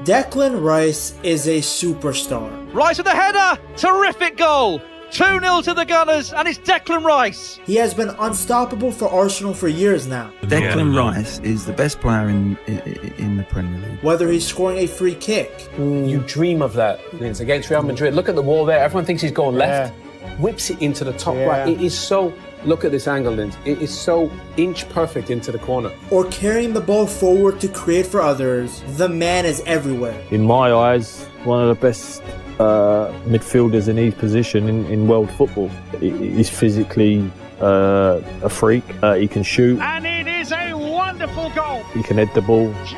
Declan Rice is a superstar. Rice with the header! Terrific goal! 2-0 to the Gunners, and it's Declan Rice. He has been unstoppable for Arsenal for years now. Declan Rice is the best player in the Premier League. Whether he's scoring a free kick. You dream of that, Vince, against Real Madrid. Look at the wall there. Everyone thinks he's going left. Whips it into the top right. It is so... Look at this angle, Vince. It is so inch perfect into the corner. Or carrying the ball forward to create for others. The man is everywhere. In my eyes, one of the best midfielders in his position in world football. He's physically a freak. He can shoot. And it is a wonderful goal. He can head the ball. Rice!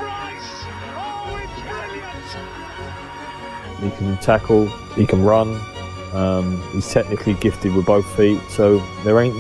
Oh, it's brilliant! He can tackle. He can run. He's technically gifted with both feet, so there ain't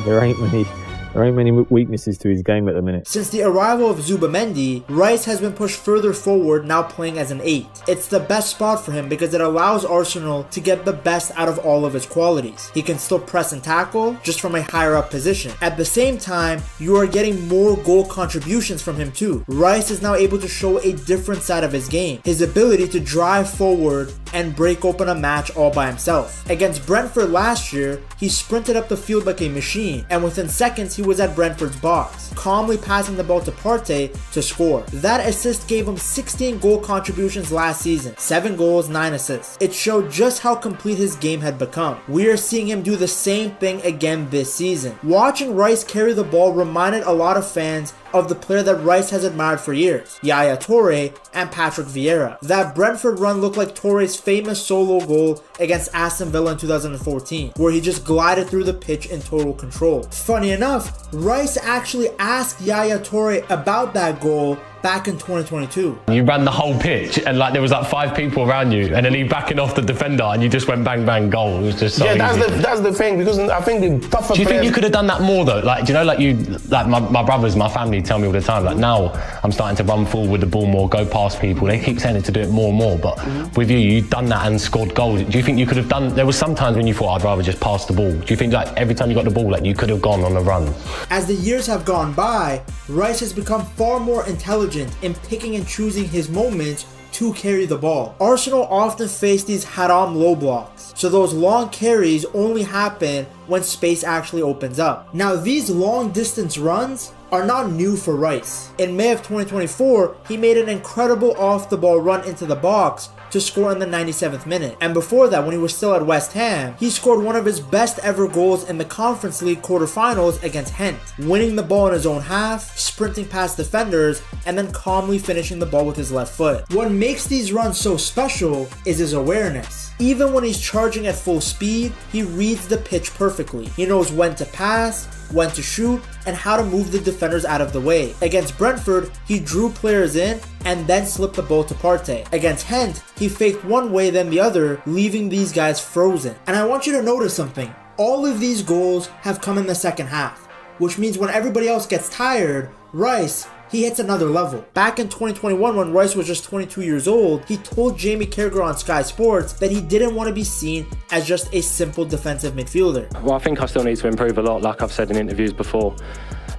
many weaknesses to his game at the minute. Since the arrival of Zubimendi, Rice has been pushed further forward, now playing as an 8. It's the best spot for him because it allows Arsenal to get the best out of all of his qualities. He can still press and tackle, just from a higher up position. At the same time, you are getting more goal contributions from him too. Rice is now able to show a different side of his game. His ability to drive forward and break open a match all by himself. Against Brentford last year, he sprinted up the field like a machine, and within seconds he was at Brentford's box, calmly passing the ball to Partey to score. That assist gave him 16 goal contributions last season, 7 goals, 9 assists. It showed just how complete his game had become. We are seeing him do the same thing again this season. Watching Rice carry the ball reminded a lot of fans of the player that Rice has admired for years, Yaya Toure and Patrick Vieira. That Brentford run looked like Toure's famous solo goal against Aston Villa in 2014, where he just glided through the pitch in total control. Funny enough, Rice actually asked Yaya Toure about that goal back in 2022. You ran the whole pitch and there was 5 people around you, and then he backing off the defender and you just went bang bang goal. It was just so easy. That's the thing, because I think the tougher Do you think players... you could have done that more though? My brothers, my family tell me all the time, now I'm starting to run forward with the ball more, go past people. They keep saying it to do it more and more, but with you've done that and scored goals. Do you think you could have done... There was some times when you thought I'd rather just pass the ball. Do you think every time you got the ball you could have gone on a run? As the years have gone by, Rice has become far more intelligent in picking and choosing his moments to carry the ball. Arsenal often face these haram low blocks, so those long carries only happen when space actually opens up. Now, these long distance runs are not new for Rice. In May of 2024, he made an incredible off the ball run into the box to score in the 97th minute. And before that, when he was still at West Ham, he scored one of his best ever goals in the Conference League quarterfinals against Gent, winning the ball in his own half, sprinting past defenders, and then calmly finishing the ball with his left foot. What makes these runs so special is his awareness. Even when he's charging at full speed, he reads the pitch perfectly. He knows when to pass, when to shoot, and how to move the defenders out of the way. Against Brentford, he drew players in and then slipped the ball to Partey. Against Gent, he faked one way then the other, leaving these guys frozen. And I want you to notice something. All of these goals have come in the second half, which means when everybody else gets tired, Rice, he hits another level. Back in 2021, when Rice was just 22 years old, he told Jamie Carragher on Sky Sports that he didn't want to be seen as just a simple defensive midfielder. Well, I think I still need to improve a lot, like I've said in interviews before.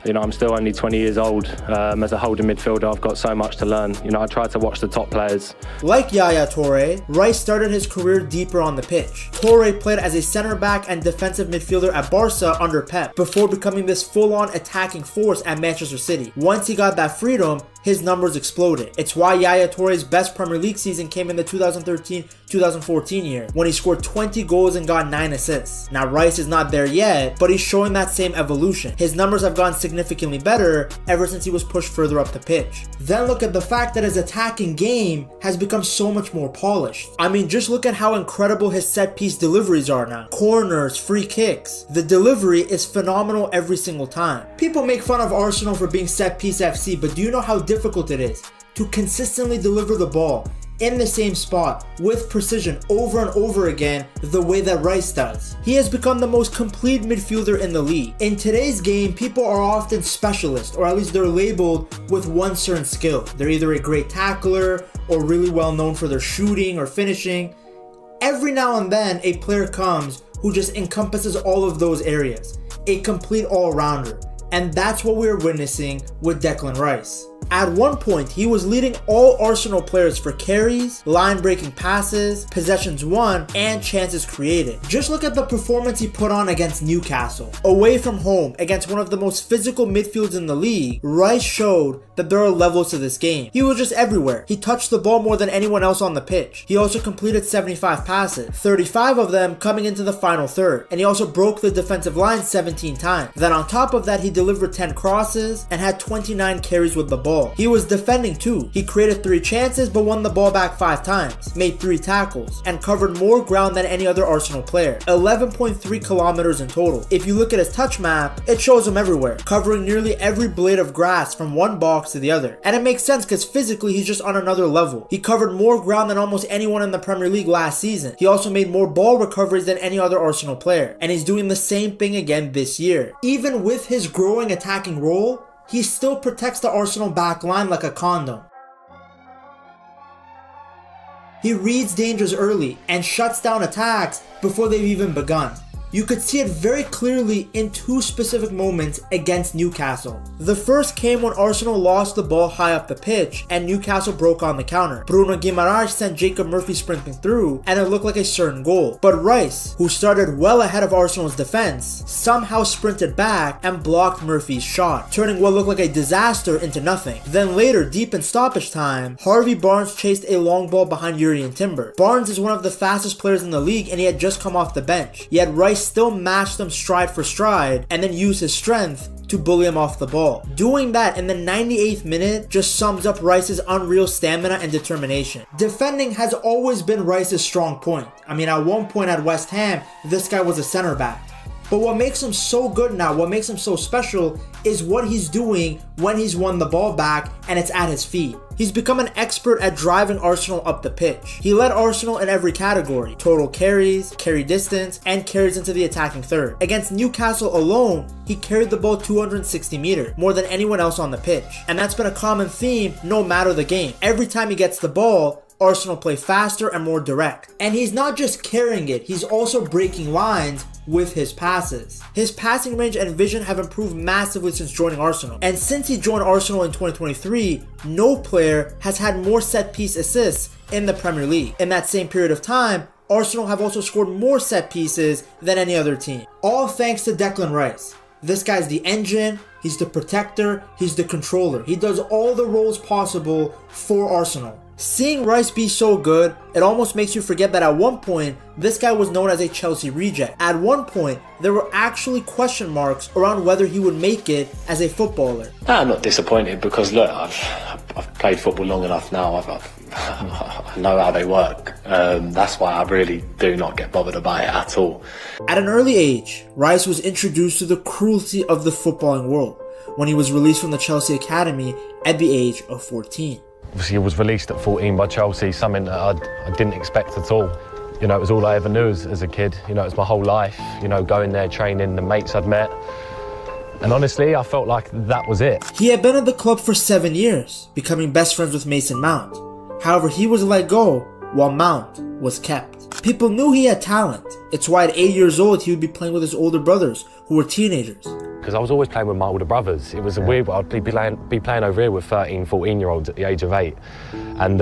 I'm still only 20 years old. As a holding midfielder, I've got so much to learn. I try to watch the top players. Like Yaya Toure, Rice started his career deeper on the pitch. Toure played as a center back and defensive midfielder at Barca under Pep, before becoming this full-on attacking force at Manchester City. Once he got that freedom, his numbers exploded. It's why Yaya Toure's best Premier League season came in the 2013-2014 year, when he scored 20 goals and got 9 assists. Now, Rice is not there yet, but he's showing that same evolution. His numbers have gone significantly better ever since he was pushed further up the pitch. Then look at the fact that his attacking game has become so much more polished. I mean, just look at how incredible his set-piece deliveries are now. Corners, free kicks. The delivery is phenomenal every single time. People make fun of Arsenal for being set-piece FC, but do you know how difficult it is to consistently deliver the ball in the same spot with precision over and over again the way that Rice does? He has become the most complete midfielder in the league. In today's game, people are often specialists, or at least they're labeled with one certain skill. They're either a great tackler or really well known for their shooting or finishing. Every now and then, a player comes who just encompasses all of those areas. A complete all-rounder. And that's what we're witnessing with Declan Rice. At one point, he was leading all Arsenal players for carries, line-breaking passes, possessions won, and chances created. Just look at the performance he put on against Newcastle. Away from home, against one of the most physical midfields in the league, Rice showed that there are levels to this game. He was just everywhere. He touched the ball more than anyone else on the pitch. He also completed 75 passes, 35 of them coming into the final third, and he also broke the defensive line 17 times. Then on top of that, he delivered 10 crosses and had 29 carries with the ball. He was defending too. He created 3 chances but won the ball back 5 times, made 3 tackles, and covered more ground than any other Arsenal player. 11.3 kilometers in total. If you look at his touch map, it shows him everywhere, covering nearly every blade of grass from one box to the other. And it makes sense because physically he's just on another level. He covered more ground than almost anyone in the Premier League last season. He also made more ball recoveries than any other Arsenal player. And he's doing the same thing again this year. Even with his growing attacking role, he still protects the Arsenal back line like a condom. He reads dangers early and shuts down attacks before they've even begun. You could see it very clearly in 2 specific moments against Newcastle. The first came when Arsenal lost the ball high up the pitch and Newcastle broke on the counter. Bruno Guimaraes sent Jacob Murphy sprinting through and it looked like a certain goal. But Rice, who started well ahead of Arsenal's defense, somehow sprinted back and blocked Murphy's shot, turning what looked like a disaster into nothing. Then later, deep in stoppage time, Harvey Barnes chased a long ball behind Yuri and Timber. Barnes is one of the fastest players in the league and he had just come off the bench. Yet Rice still matched him stride for stride and then used his strength to bully him off the ball. Doing that in the 98th minute just sums up Rice's unreal stamina and determination. Defending has always been Rice's strong point. I mean, at one point at West Ham, this guy was a center back. But what makes him so good now, what makes him so special, is what he's doing when he's won the ball back and it's at his feet. He's become an expert at driving Arsenal up the pitch. He led Arsenal in every category: total carries, carry distance, and carries into the attacking third. Against Newcastle alone, he carried the ball 260 meters, more than anyone else on the pitch. And that's been a common theme no matter the game. Every time he gets the ball, Arsenal play faster and more direct. And he's not just carrying it, he's also breaking lines with his passes. His passing range and vision have improved massively since joining Arsenal. And since he joined Arsenal in 2023, no player has had more set-piece assists in the Premier League. In that same period of time, Arsenal have also scored more set pieces than any other team. All thanks to Declan Rice. This guy's the engine, he's the protector, he's the controller. He does all the roles possible for Arsenal. Seeing Rice be so good, it almost makes you forget that at one point, this guy was known as a Chelsea reject. At one point, there were actually question marks around whether he would make it as a footballer. I'm not disappointed because look, I've played football long enough now. I know how they work. That's why I really do not get bothered about it at all. At an early age, Rice was introduced to the cruelty of the footballing world when he was released from the Chelsea Academy at the age of 14. Obviously, he was released at 14 by Chelsea, something that I didn't expect at all. You know, it was all I ever knew as a kid. You know, it was my whole life, you know, going there, training, the mates I'd met. And honestly, I felt like that was it. He had been at the club for 7 years, becoming best friends with Mason Mount. However, he was let go while Mount was kept. People knew he had talent. It's why at 8 years old, he would be playing with his older brothers, who were teenagers. Because I was always playing with my older brothers. It was a weird, I'd be playing over here with 13, 14-year-olds at the age of 8. And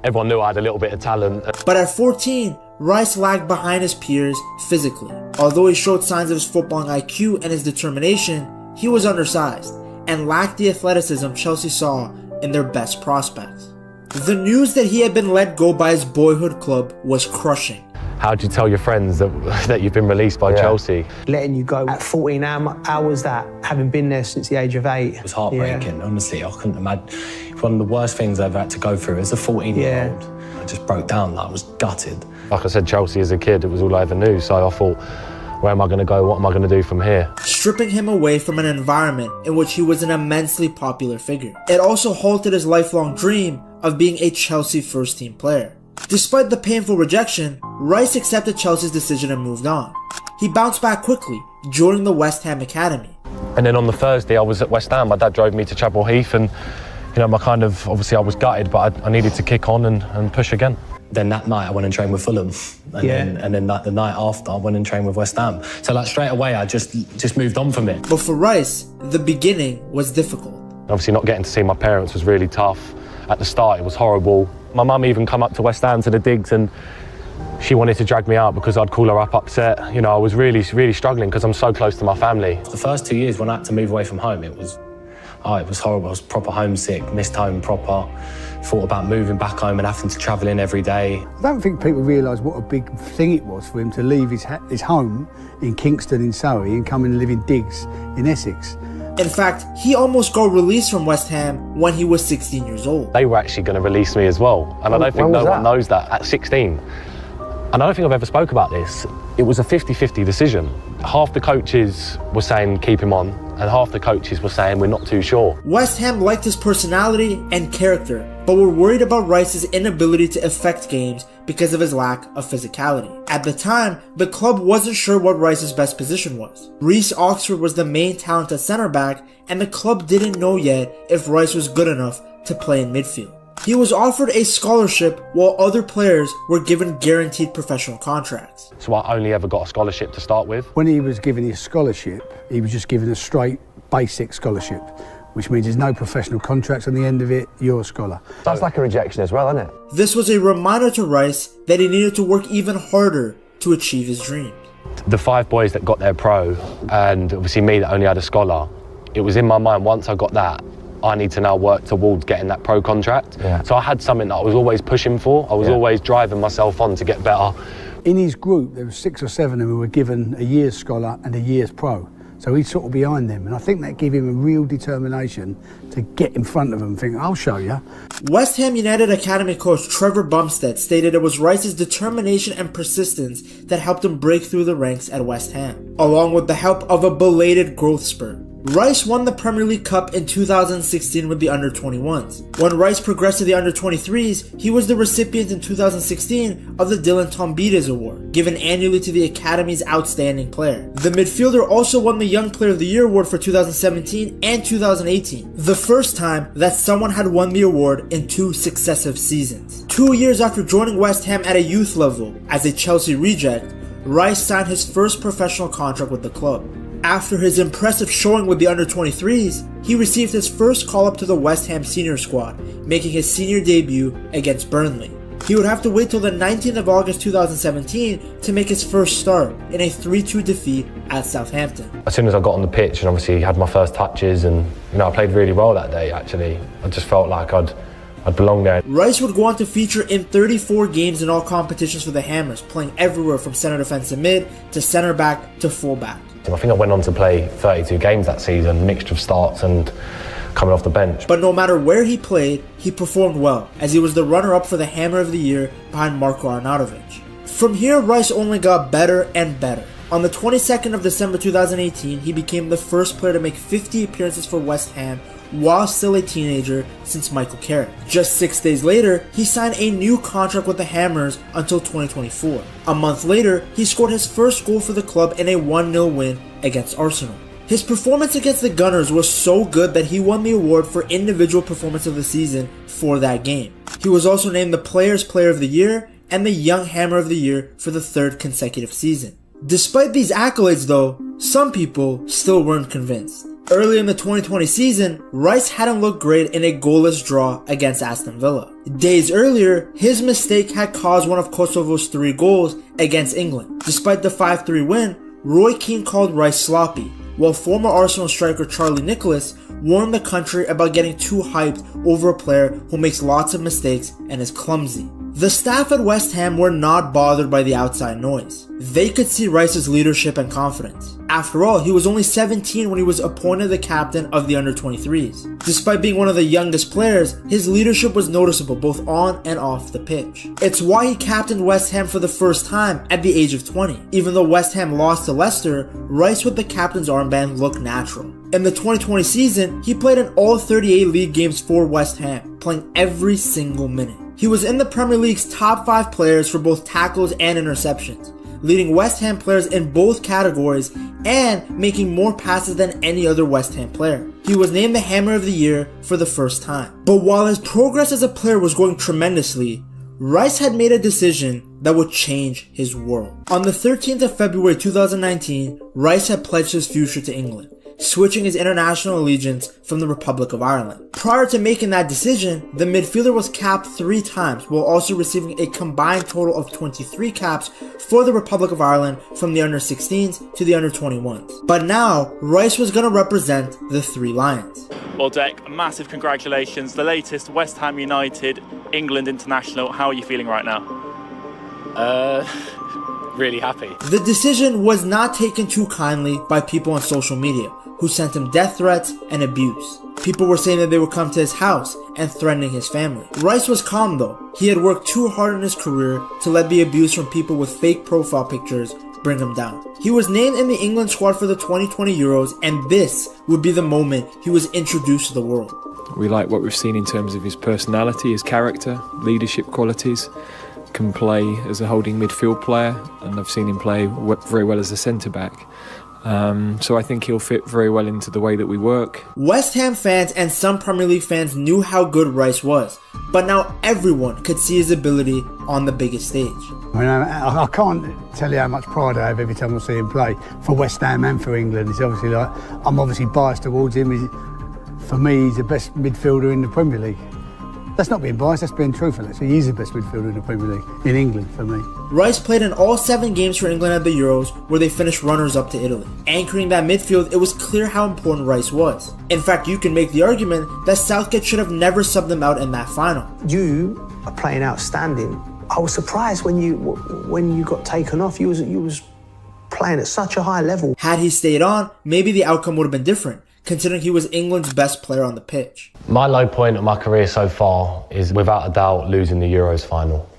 everyone knew I had a little bit of talent. But at 14, Rice lagged behind his peers physically. Although he showed signs of his footballing IQ and his determination, he was undersized and lacked the athleticism Chelsea saw in their best prospects. The news that he had been let go by his boyhood club was crushing. How do you tell your friends that you've been released by Chelsea? Letting you go at 14, how was that, having been there since the age of 8? It was heartbreaking, honestly. I couldn't imagine. One of the worst things I've ever had to go through as a 14-year-old. I just broke down, I was gutted. Like I said, Chelsea as a kid, it was all I ever knew. So I thought, where am I going to go? What am I going to do from here? Stripping him away from an environment in which he was an immensely popular figure. It also halted his lifelong dream of being a Chelsea first-team player. Despite the painful rejection, Rice accepted Chelsea's decision and moved on. He bounced back quickly, joining the West Ham Academy. And then on the Thursday, I was at West Ham. My dad drove me to Chapel Heath and, you know, obviously I was gutted, but I needed to kick on and push again. Then that night I went and trained with Fulham. And then the night after I went and trained with West Ham. So like straight away I just moved on from it. But for Rice, the beginning was difficult. Obviously not getting to see my parents was really tough. At the start it was horrible. My mum even come up to West Ham to the digs and she wanted to drag me out because I'd call her up upset. You know, I was really struggling because I'm so close to my family. The first 2 years when I had to move away from home, it was horrible. I was proper homesick, missed home proper. Thought about moving back home and having to travel in every day. I don't think people realise what a big thing it was for him to leave his home in Kingston in Surrey and come and live in digs in Essex. In fact, he almost got released from West Ham when he was 16 years old. They were actually going to release me as well, and I don't think no one knows that. At 16, and I don't think I've ever spoke about this, it was a 50-50 decision. Half the coaches were saying keep him on, and half the coaches were saying we're not too sure. West Ham liked his personality and character, but were worried about Rice's inability to affect games because of his lack of physicality. At the time, the club wasn't sure what Rice's best position was. Reece Oxford was the main talent at centre back, and the club didn't know yet if Rice was good enough to play in midfield. He was offered a scholarship while other players were given guaranteed professional contracts. So I only ever got a scholarship to start with. When he was given his scholarship, he was just given a straight basic scholarship, which means there's no professional contracts on the end of it, you're a scholar. That's like a rejection as well, isn't it? This was a reminder to Rice that he needed to work even harder to achieve his dreams. The 5 boys that got their pro, and obviously me that only had a scholar, it was in my mind once I got that, I need to now work towards getting that pro contract. Yeah. So I had something that I was always pushing for. I was always driving myself on to get better. In his group, there were 6 or 7 who were given a year's scholar and a year's pro. So he's sort of behind them. And I think that gave him a real determination to get in front of them and think, I'll show you. West Ham United Academy coach Trevor Bumstead stated it was Rice's determination and persistence that helped him break through the ranks at West Ham, along with the help of a belated growth spurt. Rice won the Premier League Cup in 2016 with the under-21s. When Rice progressed to the under-23s, he was the recipient in 2016 of the Dylan Tombides Award, given annually to the Academy's outstanding player. The midfielder also won the Young Player of the Year award for 2017 and 2018, the first time that someone had won the award in 2 successive seasons. 2 years after joining West Ham at a youth level as a Chelsea reject, Rice signed his first professional contract with the club. After his impressive showing with the under-23s, he received his first call-up to the West Ham senior squad, making his senior debut against Burnley. He would have to wait till the 19th of August 2017 to make his first start in a 3-2 defeat at Southampton. As soon as I got on the pitch and obviously had my first touches, and I played really well that day actually. I just felt like I'd belong there. Rice would go on to feature in 34 games in all competitions for the Hammers, playing everywhere from centre defensive mid to centre back to full back. I think I went on to play 32 games that season, mixture of starts and coming off the bench. But no matter where he played, he performed well, as he was the runner-up for the Hammer of the Year behind Marko Arnautovic. From here, Rice only got better and better. On the 22nd of December 2018, he became the first player to make 50 appearances for West Ham while still a teenager since Michael Carrick. Just 6 days later, he signed a new contract with the Hammers until 2024. A month later, he scored his first goal for the club in a 1-0 win against Arsenal. His performance against the Gunners was so good that he won the award for individual performance of the season for that game. He was also named the Players' Player of the Year and the Young Hammer of the Year for the 3rd consecutive season. Despite these accolades though, some people still weren't convinced. Early in the 2020 season, Rice hadn't looked great in a goalless draw against Aston Villa. Days earlier, his mistake had caused one of Kosovo's 3 goals against England. Despite the 5-3 win, Roy Keane called Rice sloppy, while former Arsenal striker Charlie Nicholas warned the country about getting too hyped over a player who makes lots of mistakes and is clumsy. The staff at West Ham were not bothered by the outside noise. They could see Rice's leadership and confidence. After all, he was only 17 when he was appointed the captain of the under-23s. Despite being one of the youngest players, his leadership was noticeable both on and off the pitch. It's why he captained West Ham for the first time at the age of 20. Even though West Ham lost to Leicester, Rice with the captain's armband looked natural. In the 2020 season, he played in all 38 league games for West Ham, playing every single minute. He was in the Premier League's top 5 players for both tackles and interceptions, leading West Ham players in both categories and making more passes than any other West Ham player. He was named the Hammer of the Year for the first time. But while his progress as a player was going tremendously, Rice had made a decision that would change his world. On the 13th of February 2019, Rice had pledged his future to England, switching his international allegiance from the Republic of Ireland. Prior to making that decision, the midfielder was capped 3 times while also receiving a combined total of 23 caps for the Republic of Ireland from the under-16s to the under-21s. But now, Rice was going to represent the 3 Lions. Well, Dec, massive congratulations. The latest West Ham United England international. How are you feeling right now? Really happy. The decision was not taken too kindly by people on social media, who sent him death threats and abuse. People were saying that they would come to his house and threatening his family. Rice was calm though. He had worked too hard in his career to let the abuse from people with fake profile pictures bring him down. He was named in the England squad for the 2020 Euros, and this would be the moment he was introduced to the world. We like what we've seen in terms of his personality, his character, leadership qualities. Can play as a holding midfield player, and I've seen him play very well as a centre-back. So I think he'll fit very well into the way that we work. West Ham fans and some Premier League fans knew how good Rice was, but now everyone could see his ability on the biggest stage. I mean, I can't tell you how much pride I have every time I see him play for West Ham and for England. It's obviously like, I'm obviously biased towards him. For me, he's the best midfielder in the Premier League. That's not being biased, that's being truthful. Actually, he's the best midfielder in the Premier League, in England, for me. Rice played in all 7 games for England at the Euros, where they finished runners-up to Italy. Anchoring that midfield, it was clear how important Rice was. In fact, you can make the argument that Southgate should have never subbed him out in that final. You are playing outstanding. I was surprised when you got taken off. You was playing at such a high level. Had he stayed on, maybe the outcome would have been different, considering he was England's best player on the pitch. My low point of my career so far is without a doubt losing the Euros final.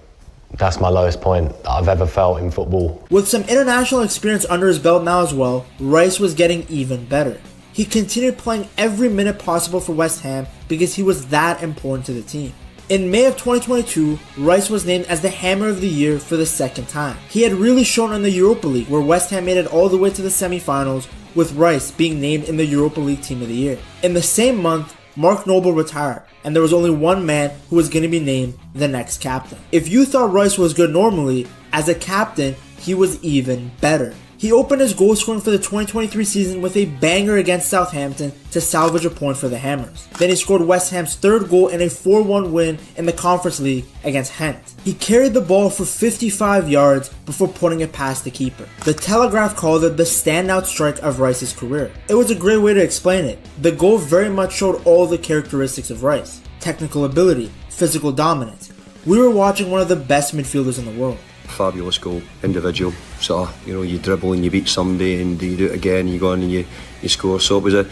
That's my lowest point that I've ever felt in football. With some international experience under his belt now as well, Rice was getting even better. He continued playing every minute possible for West Ham because he was that important to the team. In May of 2022, Rice was named as the Hammer of the Year for the 2nd time. He had really shown in the Europa League, where West Ham made it all the way to the semi-finals, with Rice being named in the Europa League Team of the Year. In the same month, Mark Noble retired, and there was only one man who was going to be named the next captain. If you thought Rice was good normally, as a captain, he was even better. He opened his goal scoring for the 2023 season with a banger against Southampton to salvage a point for the Hammers. Then he scored West Ham's 3rd goal in a 4-1 win in the Conference League against Gent. He carried the ball for 55 yards before putting it past the keeper. The Telegraph called it the standout strike of Rice's career. It was a great way to explain it. The goal very much showed all the characteristics of Rice. Technical ability, physical dominance. We were watching one of the best midfielders in the world. Fabulous goal, individual. So, you dribble and you beat somebody and you do it again, you go on and you score. So it was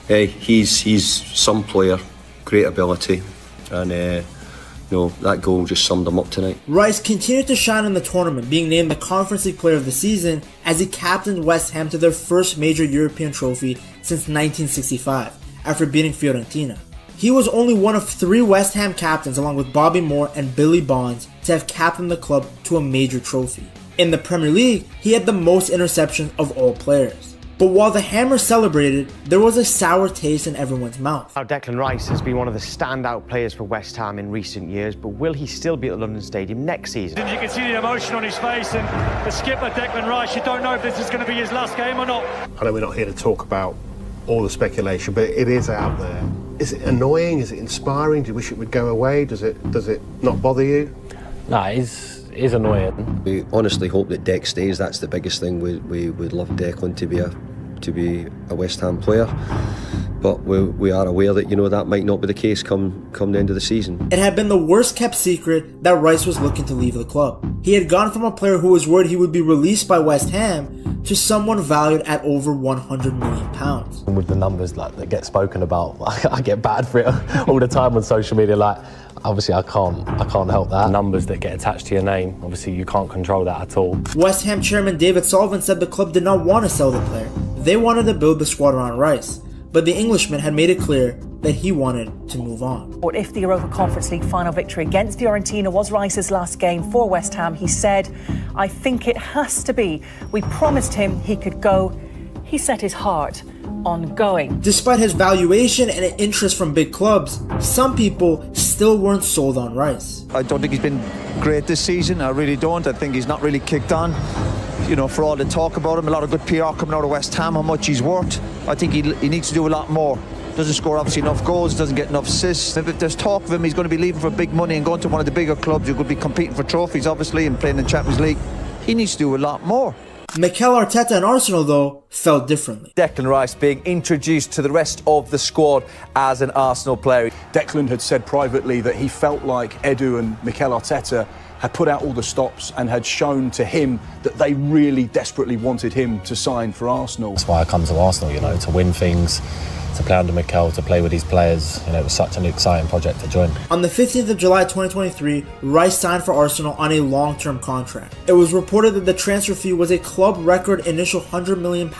he's some player, great ability, and that goal just summed him up tonight. Rice continued to shine in the tournament, being named the Conference League Player of the Season as he captained West Ham to their first major European trophy since 1965, after beating Fiorentina. He was only one of 3 West Ham captains, along with Bobby Moore and Billy Bonds, to have captained the club to a major trophy. In the Premier League, he had the most interceptions of all players. But while the Hammers celebrated, there was a sour taste in everyone's mouth. Now, Declan Rice has been one of the standout players for West Ham in recent years, but will he still be at the London Stadium next season? You can see the emotion on his face, and the skipper, Declan Rice, you don't know if this is going to be his last game or not. I know we're not here to talk about all the speculation, but it is out there. Is it annoying? Is it inspiring? Do you wish it would go away? Does it not bother you? No, it is annoying. We honestly hope that Dec stays. That's the biggest thing. We would love Declan to be a West Ham player, but we are aware that that might not be the case come the end of the season. It had been the worst kept secret that Rice was looking to leave the club. He had gone from a player who was worried he would be released by West Ham to someone valued at over £100 million. With the numbers that get spoken about, I get bad for it all the time on social media. Obviously I can't help that. Numbers that get attached to your name, obviously you can't control that at all. West Ham chairman David Sullivan said the club did not want to sell the player. They wanted to build the squad around Rice, but the Englishman had made it clear that he wanted to move on. If the Europa Conference League final victory against Fiorentina was Rice's last game for West Ham, he said, "I think it has to be. We promised him he could go. He set his heart on going." Despite his valuation and interest from big clubs, some people still weren't sold on Rice. I don't think he's been great this season. I really don't. I think he's not really kicked on. you know, for all the talk about him, a lot of good PR coming out of West Ham, how much he's worth. I think he needs to do a lot more. Doesn't score obviously enough goals, doesn't get enough assists. If there's talk of him, he's going to be leaving for big money and going to one of the bigger clubs who could be competing for trophies, obviously, and playing in the Champions League. He needs to do a lot more. Mikel Arteta and Arsenal, though, felt differently. Declan Rice being introduced to the rest of the squad as an Arsenal player. Declan had said privately that he felt like Edu and Mikel Arteta had put out all the stops and had shown to him that they really desperately wanted him to sign for Arsenal. That's why I come to Arsenal, you know, to win things, to play under Mikel, to play with these players. You know, it was such an exciting project to join. On the 15th of July 2023, Rice signed for Arsenal on a long-term contract. It was reported that the transfer fee was a club record initial £100 million,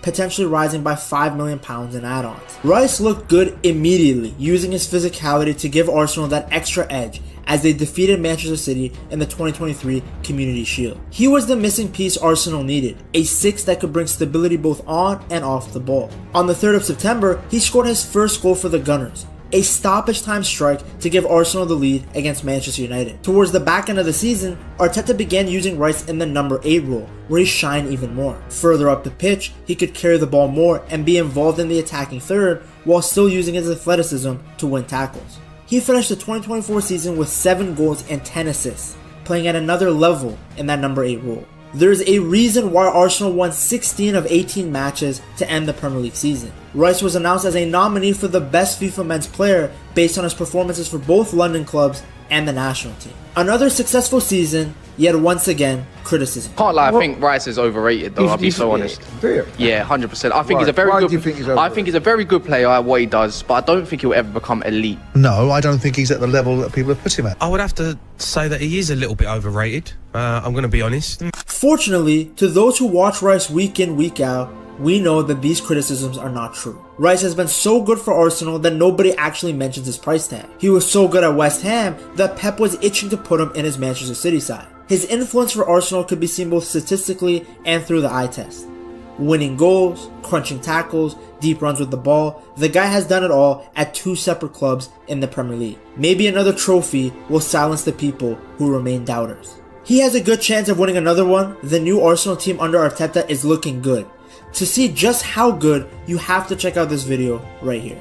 potentially rising by £5 million in add-ons. Rice looked good immediately, using his physicality to give Arsenal that extra edge as they defeated Manchester City in the 2023 Community Shield. He was the missing piece Arsenal needed, a six that could bring stability both on and off the ball. On the 3rd of September, he scored his first goal for the Gunners, a stoppage time strike to give Arsenal the lead against Manchester United. Towards the back end of the season, Arteta began using Rice in the number 8 role, where he shined even more. Further up the pitch, he could carry the ball more and be involved in the attacking third while still using his athleticism to win tackles. He finished the 2024 season with 7 goals and 10 assists, playing at another level in that number 8 role. There's a reason why Arsenal won 16 of 18 matches to end the Premier League season. Rice was announced as a nominee for the best FIFA men's player based on his performances for both London clubs and the national team. Another successful season, yet once again, criticism. Can't lie, I think Rice is overrated though, I'll be so honest. Yeah, 100%. I think he's a very good. Do you think he's overrated? I think he's a very good player at what he does, but I don't think he'll ever become elite. No, I don't think he's at the level that people have put him at. I would have to say that he is a little bit overrated. I'm going to be honest. Fortunately, to those who watch Rice week in, week out, we know that these criticisms are not true. Rice has been so good for Arsenal that nobody actually mentions his price tag. He was so good at West Ham that Pep was itching to put him in his Manchester City side. His influence for Arsenal could be seen both statistically and through the eye test. Winning goals, crunching tackles, deep runs with the ball, the guy has done it all at 2 separate clubs in the Premier League. Maybe another trophy will silence the people who remain doubters. He has a good chance of winning another one. The new Arsenal team under Arteta is looking good. To see just how good, you have to check out this video right here.